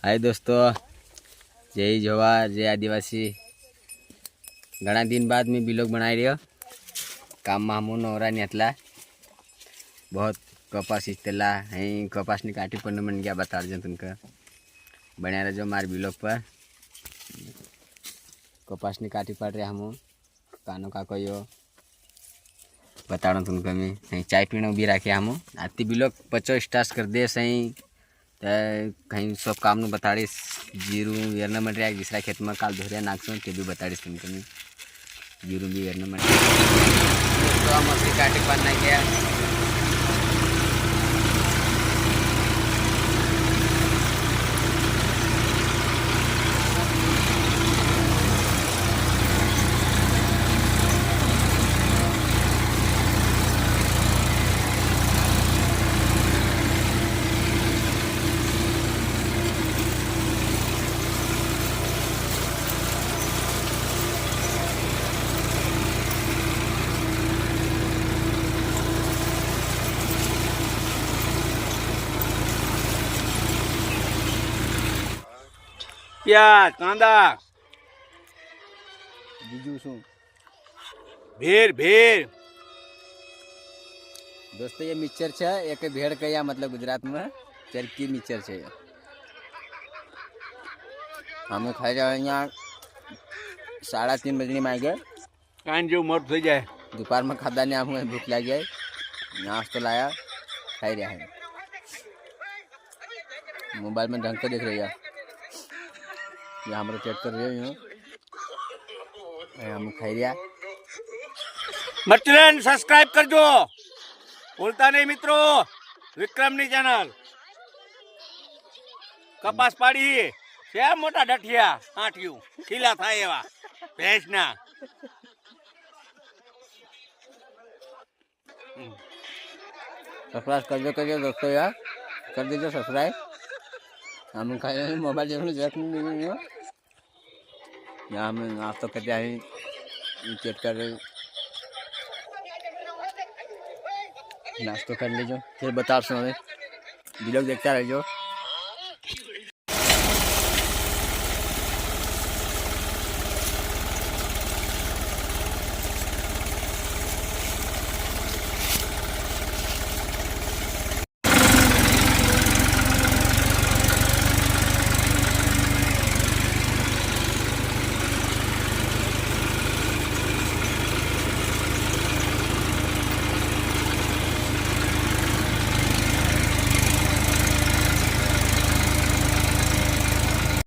हाय दोस्तों, जय जवाहर जय आदिवासी। घना दिन बाद मैं ब्लॉग बनाई रही काम में हम नवरा नेतला बहुत कपास इस्तेला है कपास ने काटी पन्ने मन गया बता रहे तुमका बना रहे जो मार ब्लॉग पर कपास ने काटी पड़ रहे हम कानो का कोई बता रहा तुमका मैं चाय पीने भी रखे हम आती ब्लॉग 50 स्टार्ट कर दे सही कहीं सब काम नु बताड़ीस जीरू वेरना मट दूसरा खेत में काल धोरिया नाखसो ते भी बताड़ीस तुमको मैं जीरू भी वेरना मट तो मछली काटे पाना गया प्याज कांदा बीजू शू भेड़ भेड़ दोस्तों ये मिक्सचर है एक भेड़ कया मतलब गुजरात में चरकी मिक्सचर है हमें खाई जाए यहाँ 3:30 बजे में आ गए कान जो मोट થઈ જાય दोपहर में खादा ने हमें भूख लग गई नाश्ता लाया खाई रहा है मोबाइल में ढंग से देख रही है यहाँ हमारे चेक कर रहे हैं हम खाई रहा मटन सब्सक्राइब करजो भूलता नहीं मित्रों विक्रमनी चैनल कपास पाड़ी છે મોટા ડઠિયા આઠિયું ખીલા થાય એવા ભેંસના सब्सक्राइब कर दो दोस्तों यार कर दीजिए सब्सक्राइब हम खाए मोबाइल जरूर जरूरत नहीं है यहाँ हम नाश्ता करते हैं चेक कर रहे नाश्ता कर लीजिए फिर बता सुनो वीडियो देखता रहिए।